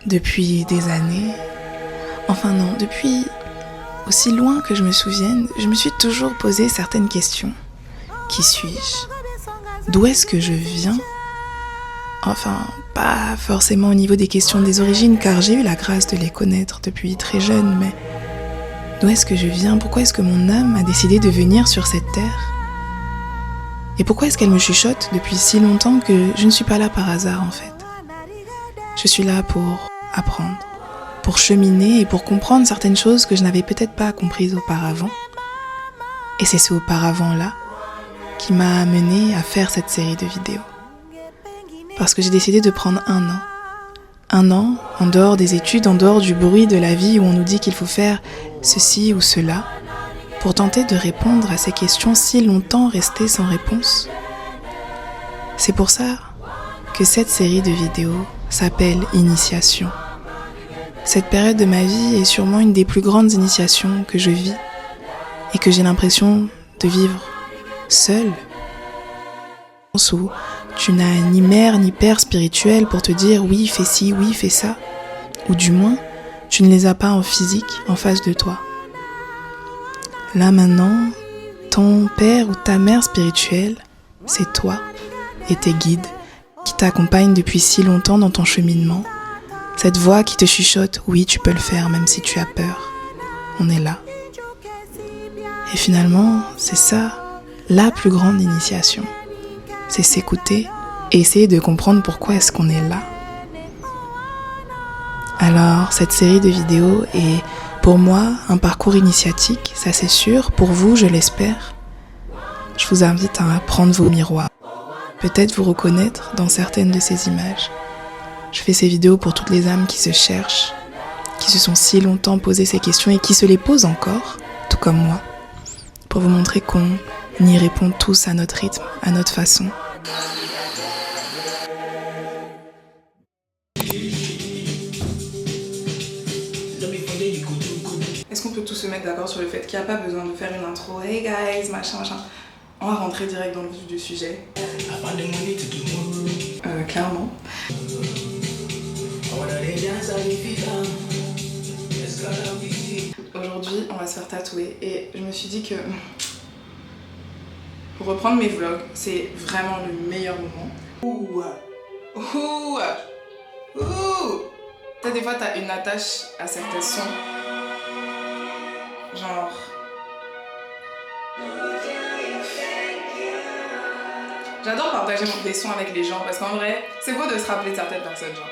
Depuis des années, enfin non, depuis aussi loin que je me souvienne, je me suis toujours posé certaines questions. Qui suis-je ? D'où est-ce que je viens ? Enfin, pas forcément au niveau des questions des origines, car j'ai eu la grâce de les connaître depuis très jeune, mais d'où est-ce que je viens ? Pourquoi est-ce que mon âme a décidé de venir sur cette terre ? Et pourquoi est-ce qu'elle me chuchote depuis si longtemps que je ne suis pas là par hasard en fait ? Je suis là pour apprendre, pour cheminer et pour comprendre certaines choses que je n'avais peut-être pas comprises auparavant. Et c'est ce auparavant-là qui m'a amené à faire cette série de vidéos. Parce que j'ai décidé de prendre un an. Un an, en dehors des études, en dehors du bruit de la vie où on nous dit qu'il faut faire ceci ou cela, pour tenter de répondre à ces questions si longtemps restées sans réponse. C'est pour ça que cette série de vidéos s'appelle Initiation. Cette période de ma vie est sûrement une des plus grandes initiations que je vis et que j'ai l'impression de vivre seule. Où tu n'as ni mère ni père spirituel pour te dire oui, fais ci, oui, fais ça. Ou du moins, tu ne les as pas en physique en face de toi. Là maintenant, ton père ou ta mère spirituelle, c'est toi et tes guides qui t'accompagnent depuis si longtemps dans ton cheminement. Cette voix qui te chuchote, oui, tu peux le faire même si tu as peur. On est là. Et finalement, c'est ça, la plus grande initiation. C'est s'écouter et essayer de comprendre pourquoi est-ce qu'on est là. Alors, cette série de vidéos est pour moi un parcours initiatique, ça c'est sûr, pour vous je l'espère. Je vous invite à prendre vos miroirs, peut-être vous reconnaître dans certaines de ces images. Je fais ces vidéos pour toutes les âmes qui se cherchent, qui se sont si longtemps posé ces questions et qui se les posent encore, tout comme moi, pour vous montrer qu'on y répond tous à notre rythme, à notre façon. Est-ce qu'on peut tous se mettre d'accord sur le fait qu'il n'y a pas besoin de faire une intro « Hey guys, machin, machin ». On va rentrer direct dans le vif du sujet. Clairement. Aujourd'hui, on va se faire tatouer et je me suis dit que pour reprendre mes vlogs, c'est vraiment le meilleur moment. Des fois, t'as une attache à certains sons. Genre... J'adore partager des sons avec les gens parce qu'en vrai, c'est beau de se rappeler de certaines personnes, genre.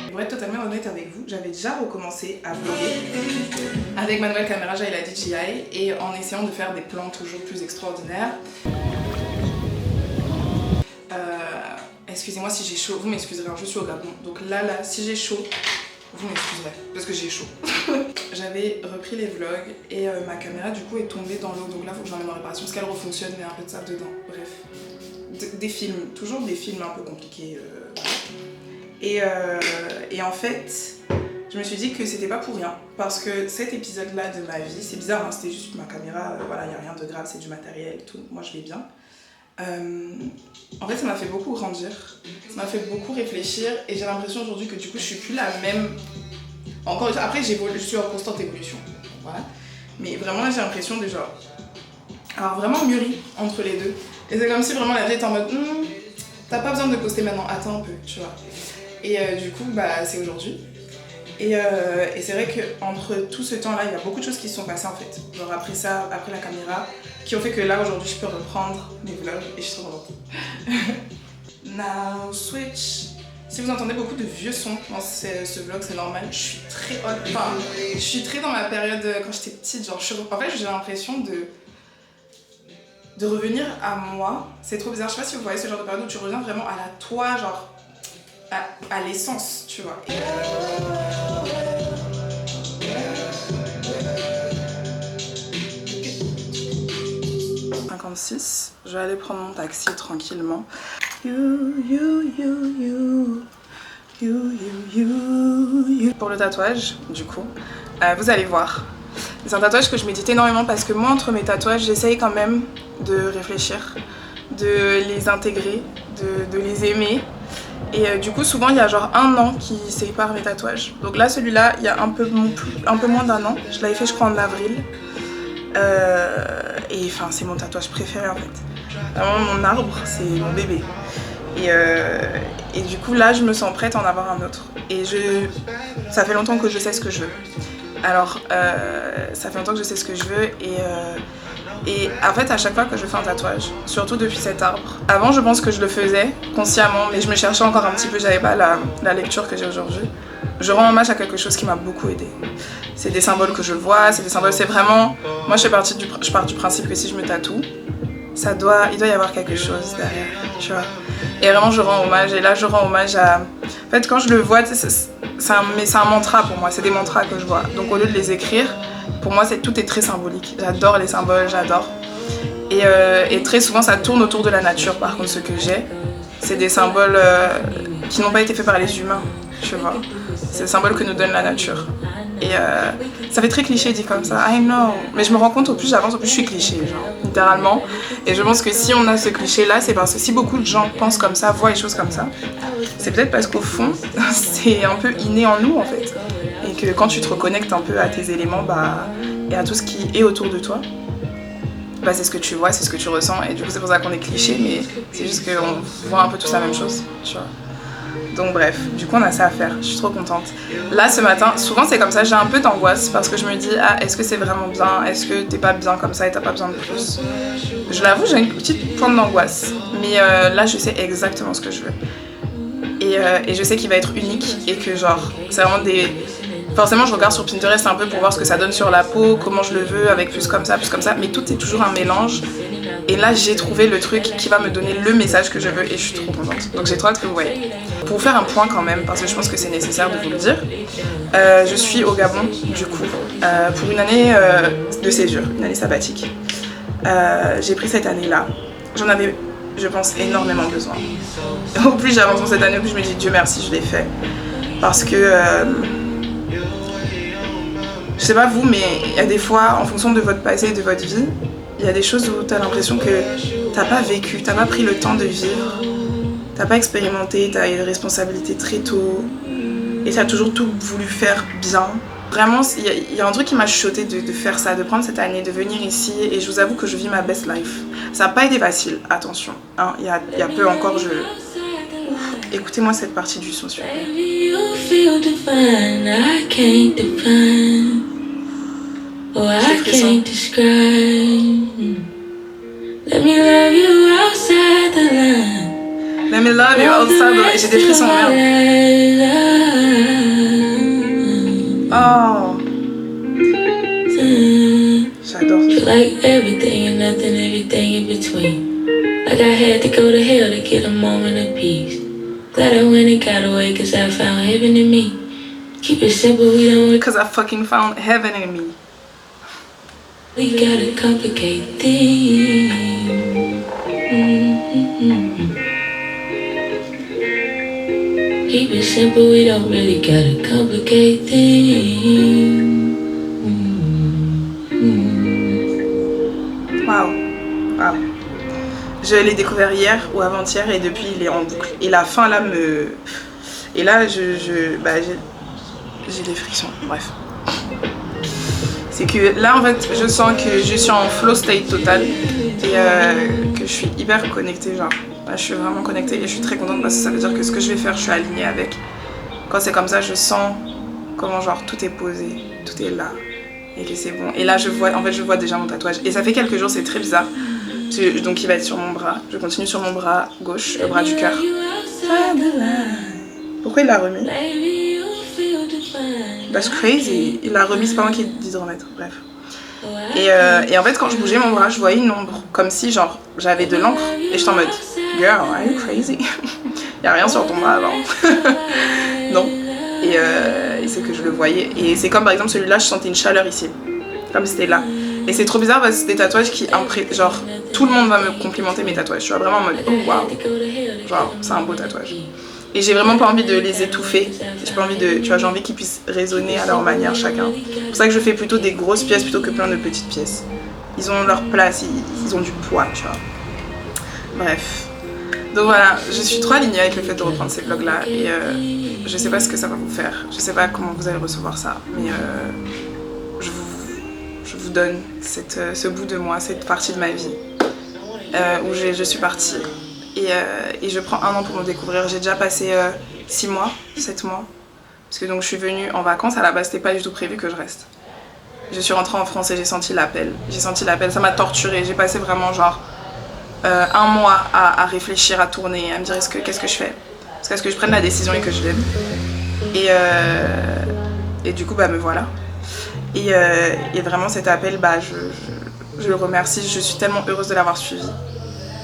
Pour être totalement honnête avec vous, j'avais déjà recommencé à vlogger avec ma nouvelle caméra, j'avais la DJI, et en essayant de faire des plans toujours plus extraordinaires. Excusez-moi si j'ai chaud, vous m'excuserez, je suis au Gabon, donc là, si j'ai chaud, vous m'excuserez, parce que j'ai chaud. J'avais repris les vlogs et ma caméra du coup est tombée dans l'eau, donc là il faut que je l'emmène en réparation parce qu'elle refonctionne mais un peu de sable dedans, bref. Des films, toujours des films un peu compliqués. Et en fait, je me suis dit que c'était pas pour rien, parce que cet épisode-là de ma vie, c'est bizarre, hein, c'était juste ma caméra, voilà, il n'y a rien de grave, c'est du matériel et tout, moi je vais bien. En fait ça m'a fait beaucoup grandir, ça m'a fait beaucoup réfléchir et j'ai l'impression aujourd'hui que du coup je suis plus la même. Encore une fois, après je suis en constante évolution, voilà. Mais vraiment là j'ai l'impression de genre alors vraiment mûri entre les deux. Et c'est comme si vraiment la vie était en mode t'as pas besoin de poster maintenant, attends un peu, tu vois. Et du coup bah c'est aujourd'hui. Et c'est vrai qu'entre tout ce temps-là, il y a beaucoup de choses qui se sont passées en fait. Genre après ça, après la caméra, qui ont fait que là aujourd'hui je peux reprendre mes vlogs et je suis trop contente. Now switch. Si vous entendez beaucoup de vieux sons dans ce vlog, c'est normal. Je suis très je suis très dans ma période quand j'étais petite. Genre, en fait, j'ai l'impression de revenir à moi. C'est trop bizarre. Je sais pas si vous voyez ce genre de période où tu reviens vraiment à la toi, genre à l'essence, tu vois. 56. Je vais aller prendre mon taxi tranquillement. You. Pour le tatouage, du coup, vous allez voir. C'est un tatouage que je médite énormément parce que moi, entre mes tatouages, j'essaye quand même de réfléchir, de les intégrer, de les aimer. Et du coup, souvent, il y a genre 1 an qui sépare mes tatouages. Donc là, celui-là, il y a un peu moins d'1 an. Je l'avais fait, je crois, en avril. Et enfin, c'est mon tatouage préféré, en fait. Vraiment, mon arbre, c'est mon bébé. Et du coup, là, je me sens prête à en avoir un autre. Et ça fait longtemps que je sais ce que je veux. Alors, ça fait longtemps que je sais ce que je veux. Et en fait, à chaque fois que je fais un tatouage, surtout depuis cet arbre, avant, je pense que je le faisais consciemment, mais je me cherchais encore un petit peu, j'avais pas la lecture que j'ai aujourd'hui. Je rends hommage à quelque chose qui m'a beaucoup aidée. C'est des symboles que je vois, c'est des symboles, c'est vraiment... Moi, je pars du principe que si je me tatoue, il doit y avoir quelque chose derrière, tu vois. Et vraiment, je rends hommage, et là, je rends hommage à... En fait, quand je le vois, c'est un mantra pour moi, c'est des mantras que je vois. Donc, au lieu de les écrire, pour moi, tout est très symbolique. J'adore les symboles, j'adore. Et très souvent, ça tourne autour de la nature, par contre, ce que j'ai. C'est des symboles qui n'ont pas été faits par les humains, tu vois. C'est des symboles que nous donne la nature. Et ça fait très cliché dit comme ça, I know. Mais je me rends compte, au plus j'avance, au plus je suis cliché, genre, littéralement. Et je pense que si on a ce cliché-là, c'est parce que si beaucoup de gens pensent comme ça, voient les choses comme ça, c'est peut-être parce qu'au fond, c'est un peu inné en nous, en fait. Et que quand tu te reconnectes un peu à tes éléments, et à tout ce qui est autour de toi, c'est ce que tu vois, c'est ce que tu ressens. Et du coup, c'est pour ça qu'on est cliché, mais c'est juste qu'on voit un peu tous la même chose, tu vois. Donc bref, du coup on a ça à faire, je suis trop contente. Là ce matin, souvent c'est comme ça, j'ai un peu d'angoisse parce que je me dis est-ce que c'est vraiment bien, est-ce que t'es pas bien comme ça et t'as pas besoin de plus. Je l'avoue, j'ai une petite pointe d'angoisse, mais là je sais exactement ce que je veux. Et je sais qu'il va être unique et que genre, c'est vraiment des... Forcément je regarde sur Pinterest un peu pour voir ce que ça donne sur la peau, comment je le veux, avec plus comme ça, mais tout est toujours un mélange. Et là j'ai trouvé le truc qui va me donner le message que je veux et je suis trop contente. Donc j'ai trop hâte que vous voyez. Pour vous faire un point quand même, parce que je pense que c'est nécessaire de vous le dire, je suis au Gabon du coup pour une année de séjour, une année sabbatique. J'ai pris cette année-là, j'en avais je pense énormément besoin. Au plus j'avance dans cette année, au plus je me dis Dieu merci je l'ai fait. Parce que je sais pas vous, mais il y a des fois, en fonction de votre passé et de votre vie, il y a des choses où t'as l'impression que t'as pas vécu, t'as pas pris le temps de vivre, t'as pas expérimenté, t'as eu des responsabilités très tôt, et t'as toujours tout voulu faire bien. Vraiment, il y a un truc qui m'a chuchoté de faire ça, de prendre cette année, de venir ici, et je vous avoue que je vis ma best life. Ça n'a pas été facile, attention, hein, il y a peu encore, écoutez-moi cette partie du son, s'il vous plaît. Oh, I can't describe. Let me love you outside the line. Let me love you outside the line. J'ai des frissons, merde. Oh. J'adore ça. Like everything and nothing, everything in between. Like I had to go to hell to get a moment of peace. Glad I went and got away cause I found heaven in me. Keep it simple, we don't... Cause I fucking found heaven in me. We gotta complicate things. Keep it simple, we don't really gotta complicate things. Wow. Je l'ai découvert hier ou avant-hier et depuis il est en boucle. Et la fin là me... Et là j'ai des frissons, bref. C'est que là en fait je sens que je suis en flow state total et que je suis hyper connectée, genre là, je suis vraiment connectée et je suis très contente parce que ça veut dire que ce que je vais faire je suis alignée avec. Quand c'est comme ça je sens comment genre tout est posé, tout est là et que c'est bon. Et là je vois déjà mon tatouage et ça fait quelques jours, c'est très bizarre. Donc il va être sur mon bras, je continue sur mon bras gauche, le bras du cœur. Pourquoi il l'a remis? That's crazy. Il l'a remis, c'est pas moi qui dis de remettre, bref. Et en fait quand je bougeais mon bras, je voyais une ombre, comme si genre j'avais de l'encre et j'étais en mode girl, are you crazy? Y'a rien sur ton bras avant. Non. Et c'est que je le voyais. Et c'est comme par exemple celui-là, je sentais une chaleur ici, comme c'était là. Et c'est trop bizarre parce que c'est des tatouages qui genre tout le monde va me complimenter mes tatouages. Je suis vraiment en mode oh waouh, genre c'est un beau tatouage. Et j'ai vraiment pas envie de les étouffer. J'ai pas envie de, tu vois, j'ai envie qu'ils puissent résonner à leur manière chacun. C'est pour ça que je fais plutôt des grosses pièces plutôt que plein de petites pièces. Ils ont leur place, ils ont du poids, tu vois. Bref. Donc voilà, je suis trop alignée avec le fait de reprendre ces vlogs là et je sais pas ce que ça va vous faire. Je sais pas comment vous allez recevoir ça, mais je vous donne ce bout de moi, cette partie de ma vie où je suis partie. Et je prends 1 an pour me découvrir. J'ai déjà passé 6 mois, 7 mois. Parce que donc je suis venue en vacances, à la base c'était pas du tout prévu que je reste. Je suis rentrée en France et j'ai senti l'appel. J'ai senti l'appel, ça m'a torturée. J'ai passé vraiment genre 1 mois à réfléchir, à tourner, à me dire qu'est-ce que je fais. Parce qu'est-ce que je prenne la décision et que je vienne. Et du coup bah me voilà. Et vraiment cet appel, bah, je le remercie, je suis tellement heureuse de l'avoir suivi.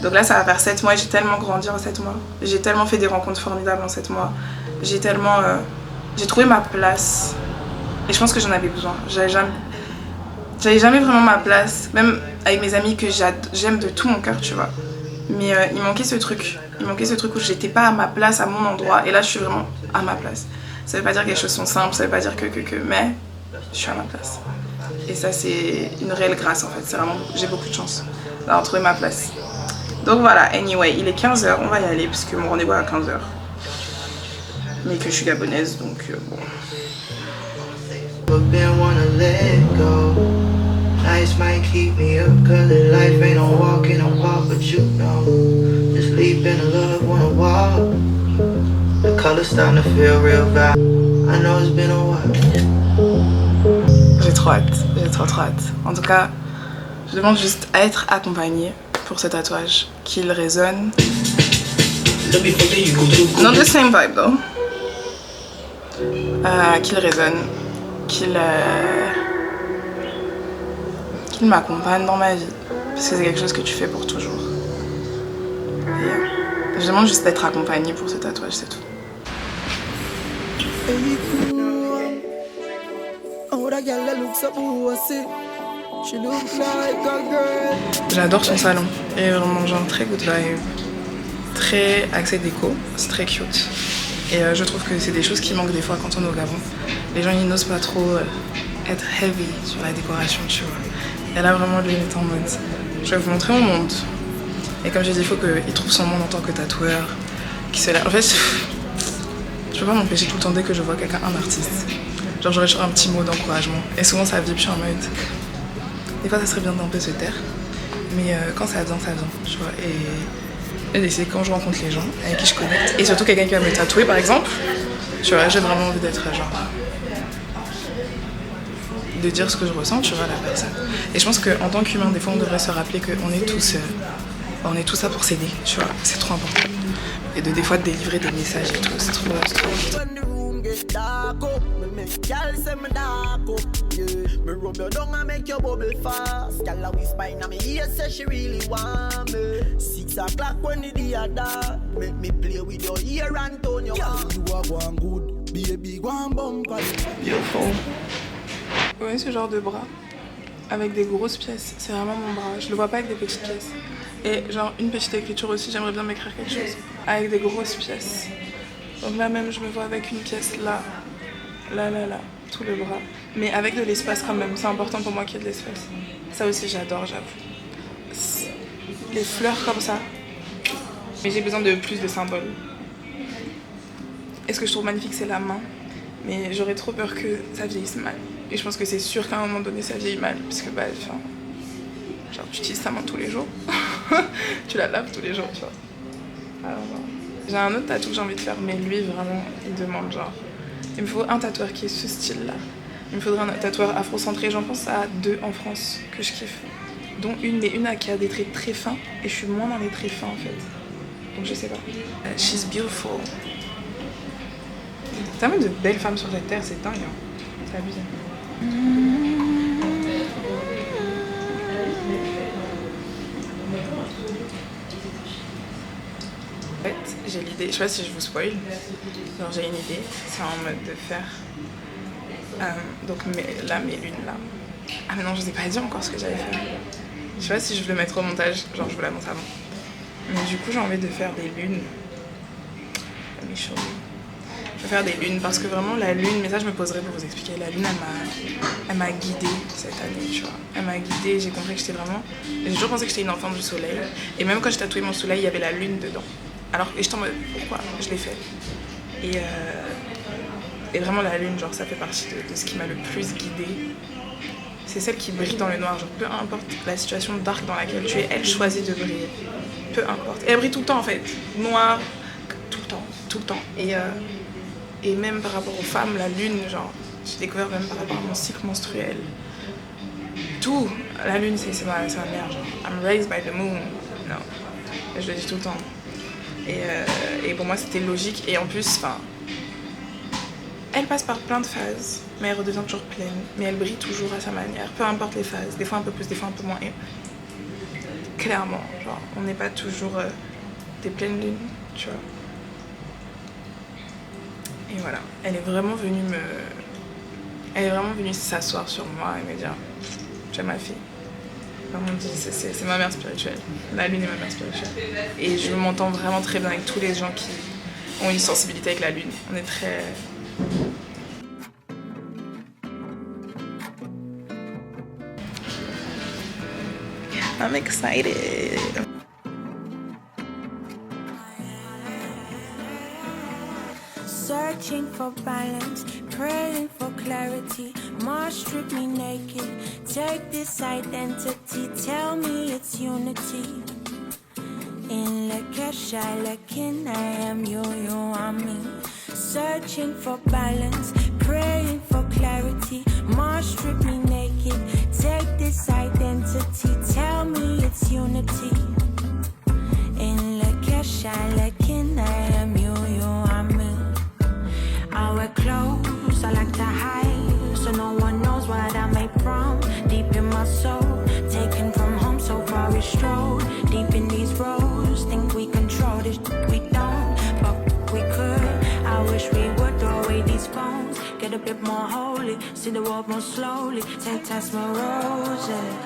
Donc là ça va faire 7 mois et j'ai tellement grandi en 7 mois. J'ai tellement fait des rencontres formidables en 7 mois. J'ai tellement... j'ai trouvé ma place. Et je pense que j'en avais besoin. J'avais jamais vraiment ma place. Même avec mes amis que j'aime de tout mon cœur, tu vois. Mais il manquait ce truc. Il manquait ce truc où j'étais pas à ma place, à mon endroit. Et là je suis vraiment à ma place. Ça veut pas dire que les choses sont simples, ça veut pas dire mais je suis à ma place. Et ça c'est une réelle grâce en fait. C'est vraiment... J'ai beaucoup de chance d'avoir trouvé ma place. Donc voilà, anyway, il est 15h, on va y aller parce que mon rendez-vous est à 15h. Mais que je suis gabonaise, donc bon. J'ai trop hâte, j'ai trop hâte. En tout cas, je demande juste à être accompagnée pour ce tatouage, qu'il résonne. Not the same vibe though. Qu'il résonne, qu'il m'accompagne dans ma vie. Parce que c'est quelque chose que tu fais pour toujours. Et je demande juste d'être accompagnée pour ce tatouage, c'est tout. J'adore son salon. Il est vraiment genre très good vibe. Très axé déco, c'est très cute. Et je trouve que c'est des choses qui manquent des fois quand on est au Gabon. Les gens ils n'osent pas trop être heavy sur la décoration, tu vois. Et là vraiment lui il est en mode, je vais vous montrer mon monde. Et comme j'ai dit, il faut qu'il trouve son monde en tant que tatoueur. En fait, je peux pas m'empêcher tout le temps dès que je vois quelqu'un, un artiste. Genre j'aurais toujours un petit mot d'encouragement. Et souvent ça vibre, je suis en mode, des fois ça serait bien d'un peu se taire. Mais quand ça vient, tu vois. Et c'est quand je rencontre les gens avec qui je connecte. Et surtout quelqu'un qui va me tatouer par exemple. Tu vois, j'ai vraiment envie d'être genre... de dire ce que je ressens, tu vois, à la personne. Et je pense qu'en tant qu'humain, des fois on devrait se rappeler qu'on est tous... on est tous là pour s'aider, tu vois. C'est trop important. Et des fois de délivrer des messages et tout, c'est trop important. Vous voyez ce genre de bras avec des grosses pièces, c'est vraiment mon bras. Je le vois pas avec des petites pièces. Et genre une petite écriture aussi, j'aimerais bien m'écrire quelque chose avec des grosses pièces. Donc là même je me vois avec une pièce là, tout le bras. Mais avec de l'espace quand même, c'est important pour moi qu'il y ait de l'espace. Ça aussi j'adore, j'avoue. Les fleurs comme ça. Mais j'ai besoin de plus de symboles. Et ce que je trouve magnifique c'est la main. Mais j'aurais trop peur que ça vieillisse mal. Et je pense que c'est sûr qu'à un moment donné ça vieillit mal. Parce que bah, enfin, genre tu utilises ta main tous les jours. Tu la laves tous les jours, tu vois. Alors, j'ai un autre tatou que j'ai envie de faire, mais lui vraiment il demande genre, il me faut un tatoueur qui est ce style là. Il me faudrait un tatoueur afro-centré, j'en pense à 2 en France que je kiffe. Dont une qui a des traits très fins et je suis moins dans les traits fins en fait. Donc je sais pas. She's beautiful. Tellement de belles femmes sur cette terre, c'est dingue hein. C'est abusé. En fait, j'ai l'idée, je sais pas si je vous spoil, genre j'ai une idée, c'est en mode de faire, donc mes lunes là. Ah mais non, je vous ai pas dit encore ce que j'allais faire. Je sais pas si je vais le mettre au montage, genre je vous l'annonce avant. Mais du coup j'ai envie de faire des lunes let me show you. Je vais faire des lunes parce que vraiment la lune, mais ça je me poserai pour vous expliquer, la lune elle m'a guidée cette année, tu vois. Elle m'a guidée, j'ai compris que j'étais vraiment... J'ai toujours pensé que j'étais une enfant du soleil. Et même quand j'ai tatoué mon soleil, il y avait la lune dedans. Alors, et j'étais en mode, pourquoi je l'ai fait. Et vraiment la lune, genre ça fait partie de ce qui m'a le plus guidée. C'est celle qui brille dans le noir, genre peu importe la situation dark dans laquelle tu es, elle choisit de briller. Peu importe. Et elle brille tout le temps en fait. Noir, tout le temps, tout le temps. Et même par rapport aux femmes, la lune, genre, j'ai découvert même par rapport à mon cycle menstruel. Tout, la lune c'est ma mère, genre, I'm raised by the moon. Non, je le dis tout le temps. Et pour moi c'était logique et en plus, enfin, elle passe par plein de phases, mais elle redevient toujours pleine. Mais elle brille toujours à sa manière, peu importe les phases, des fois un peu plus, des fois un peu moins. Et clairement, genre, on n'est pas toujours des pleines lunes, tu vois. Et voilà, elle est vraiment venue s'asseoir sur moi et me dire, j'aime ma fille. Comme on dit, c'est ma mère spirituelle. La lune est ma mère spirituelle. Et je m'entends vraiment très bien avec tous les gens qui ont une sensibilité avec la lune. On est très... I'm excited. Searching for balance, praying for clarity. Mars strip me naked. Take this identity, tell me it's unity. In Lakesha, Lakin, I am you are me. Searching for balance, praying for clarity. Mars strip me naked. Take this identity, tell me it's unity. In Lakesha, Lakin, I am you are me. I wear clothes, I like to hide, so no one knows what I'm made from. Deep in my soul, taken from home, so far we strode. Deep in these roads, think we control this, we don't, but we could. I wish we would throw away these phones, get a bit more holy, see the world more slowly, take time more roses.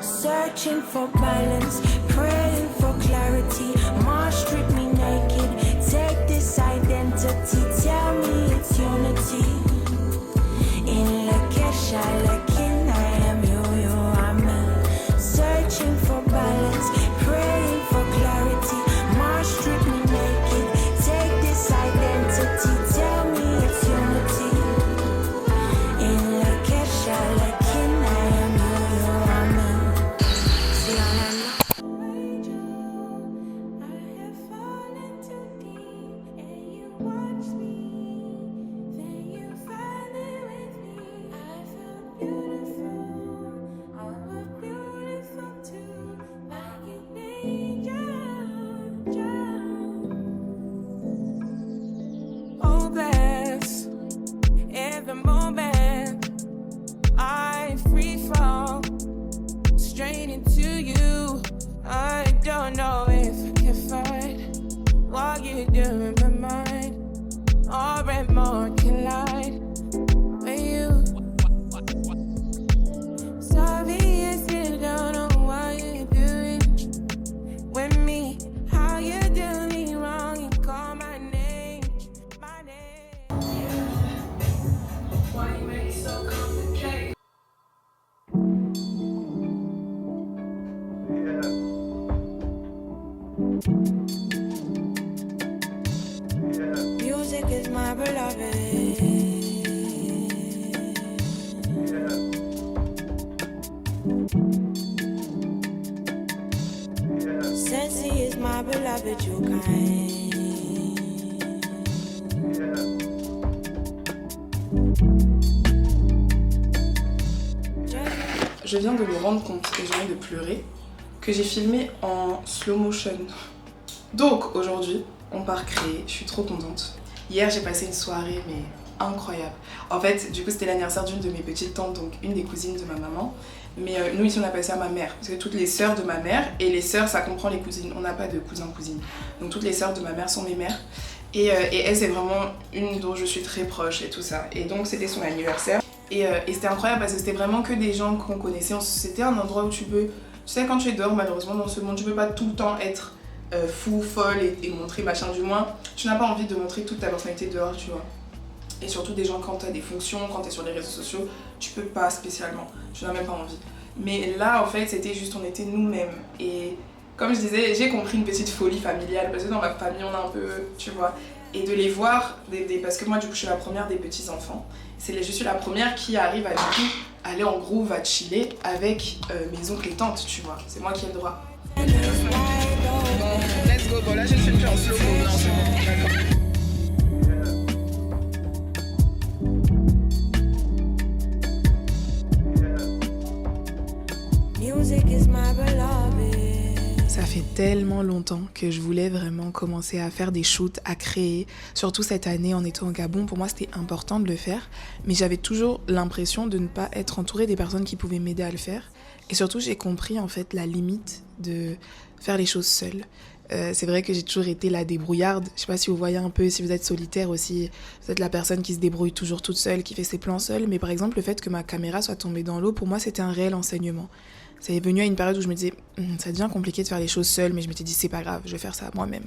Searching for balance, praying for clarity. Mars strip me naked, take this identity, tell me it's unity. In Lakesha, Lakin, I am you are me. Searching for balance, praying for clarity. Mars strip me naked, take this identity, tell me it's unity. In Lakesha, Lakin, I am you are me. See all I know. Every moment I free fall straight into you. I don't know if I can find what you do in my mind, or and more collide with you. Sorry, I still don't know what you're doing with me. How you do me wrong, you call my name, my name. Why you make it so complicated? Music is my beloved. Sensi is my beloved, you kind. Je viens de me rendre compte, et j'ai envie de pleurer, que j'ai filmé en slow motion. Donc aujourd'hui, on part créer, je suis trop contente. Hier j'ai passé une soirée mais incroyable. En fait, du coup c'était l'anniversaire d'une de mes petites tantes, donc une des cousines de ma maman. Mais nous ici on appelle ça ma mère, parce que toutes les sœurs de ma mère, et les sœurs ça comprend les cousines, on n'a pas de cousins-cousines. Donc toutes les sœurs de ma mère sont mes mères. Et elle c'est vraiment une dont je suis très proche et tout ça. Et donc c'était son anniversaire. Et c'était incroyable parce que c'était vraiment que des gens qu'on connaissait. C'était un endroit où tu peux... Tu sais quand tu es dehors malheureusement dans ce monde, tu peux pas tout le temps être fou, folle et montrer machin, du moins tu n'as pas envie de montrer toute ta personnalité dehors, tu vois. Et surtout des gens, quand tu as des fonctions, quand tu es sur les réseaux sociaux, tu peux pas spécialement, tu n'as même pas envie. Mais là en fait c'était juste, on était nous-mêmes. Et comme je disais, j'ai compris une petite folie familiale, parce que dans ma famille on a un peu, tu vois. Et de les voir, parce que moi du coup je suis la première des petits-enfants, je suis la première qui arrive à du coup aller en groove, à chiller avec mes oncles et tantes, tu vois. C'est moi qui ai le droit. Bon, let's go, bon là je ne suis plus en slow-mo, non c'est bon, d'accord. Ça fait tellement longtemps que je voulais vraiment commencer à faire des shoots, à créer. Surtout cette année en étant au Gabon, pour moi c'était important de le faire. Mais j'avais toujours l'impression de ne pas être entourée des personnes qui pouvaient m'aider à le faire. Et surtout j'ai compris en fait la limite de faire les choses seule. C'est vrai que j'ai toujours été la débrouillarde. Je sais pas si vous voyez un peu, si vous êtes solitaire aussi, vous êtes la personne qui se débrouille toujours toute seule, qui fait ses plans seule. Mais par exemple le fait que ma caméra soit tombée dans l'eau, pour moi c'était un réel enseignement. C'est venu à une période où je me disais, ça devient compliqué de faire les choses seule, mais je m'étais dit, c'est pas grave, je vais faire ça moi-même.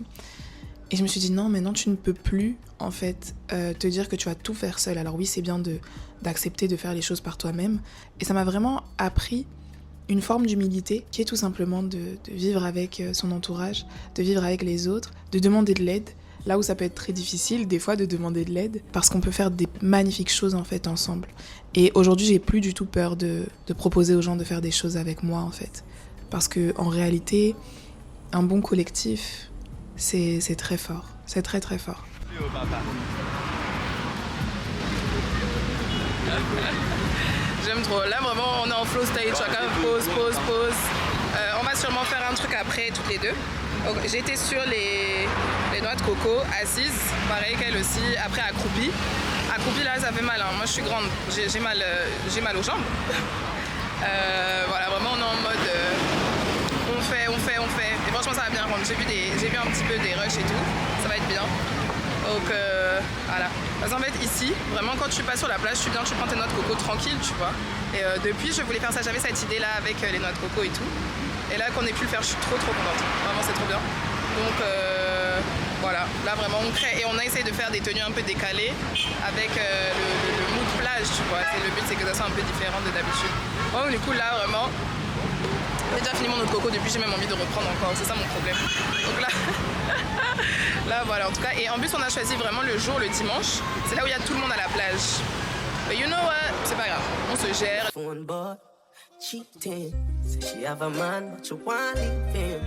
Et je me suis dit, non, maintenant tu ne peux plus, en fait, te dire que tu vas tout faire seule. Alors oui, c'est bien d'accepter de faire les choses par toi-même. Et ça m'a vraiment appris une forme d'humilité, qui est tout simplement de vivre avec son entourage, de vivre avec les autres, de demander de l'aide. Là où ça peut être très difficile, des fois, de demander de l'aide, parce qu'on peut faire des magnifiques choses, en fait, ensemble. Et aujourd'hui, j'ai plus du tout peur de proposer aux gens de faire des choses avec moi, en fait. Parce que en réalité, un bon collectif, c'est très fort. C'est très, très fort. J'aime trop. Là, vraiment, on est en flow stage. Chacun pause. On va sûrement faire un truc après, toutes les deux. Donc, j'étais sur les noix de coco, assise, pareil qu'elle aussi, après accroupie. Accroupie, là, ça fait mal. Hein. Moi, je suis grande, j'ai mal aux jambes. Voilà, vraiment, on est en mode on fait. Et franchement, ça va bien rendre. J'ai vu un petit peu des rushs et tout. Ça va être bien. Donc, voilà. Parce qu'en fait, ici, vraiment, quand tu passes sur la plage, tu viens, tu prends tes noix de coco tranquille, tu vois. Et depuis, je voulais faire ça. J'avais cette idée-là avec les noix de coco et tout. Et là, qu'on ait pu le faire, je suis trop contente. Vraiment, c'est trop bien. Donc, voilà. Là, vraiment, on crée. Et on a essayé de faire des tenues un peu décalées avec le mood plage, tu vois. Le but, c'est que ça soit un peu différent de d'habitude. Bon, du coup, là, vraiment, j'ai déjà fini mon eau de coco. Depuis, j'ai même envie de reprendre encore. C'est ça mon problème. Donc là, là, voilà, en tout cas. Et en plus, on a choisi vraiment le jour, le dimanche. C'est là où il y a tout le monde à la plage. But you know what? C'est pas grave. On se gère. Cheating, said she have a man, but you want leave him.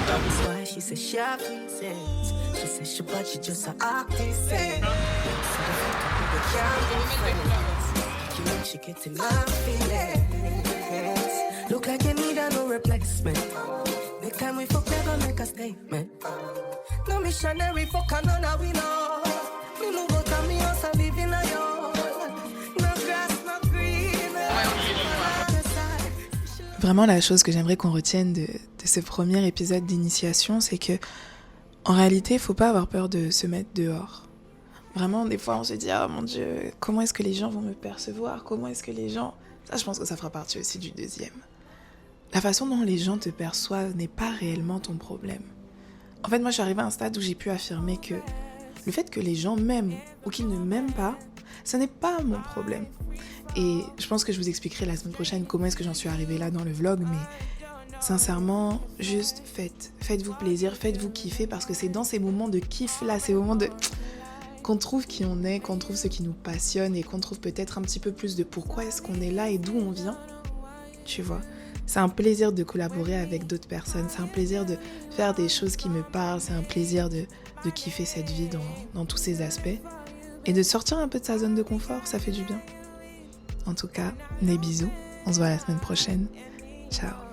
That's why she said she have reasons. She said she but she just a artist. So the can't be friends. You know she getting my feelings. Look like you need a no replacement. Next time we fuck, never make a statement. No missionary fuck another we know. Me move out of me house and live in a yard. No grass, no green. Vraiment, la chose que j'aimerais qu'on retienne de ce premier épisode d'initiation, c'est que en réalité, il faut pas avoir peur de se mettre dehors. Vraiment, des fois, on se dit « Oh mon Dieu, comment est-ce que les gens vont me percevoir ? Comment est-ce que les gens... » Ça, je pense que ça fera partie aussi du deuxième. La façon dont les gens te perçoivent n'est pas réellement ton problème. En fait, moi, je suis arrivée à un stade où j'ai pu affirmer que le fait que les gens m'aiment ou qu'ils ne m'aiment pas, ce n'est pas mon problème. Et je pense que je vous expliquerai la semaine prochaine comment est-ce que j'en suis arrivée là dans le vlog, mais sincèrement, juste faites-vous plaisir, faites-vous kiffer, parce que c'est dans ces moments de kiff là, ces moments de... qu'on trouve qui on est, qu'on trouve ce qui nous passionne et qu'on trouve peut-être un petit peu plus de pourquoi est-ce qu'on est là et d'où on vient, tu vois. C'est un plaisir de collaborer avec d'autres personnes, c'est un plaisir de faire des choses qui me parlent, c'est un plaisir de kiffer cette vie dans tous ses aspects. Et de sortir un peu de sa zone de confort, ça fait du bien. En tout cas, des bisous. On se voit la semaine prochaine. Ciao.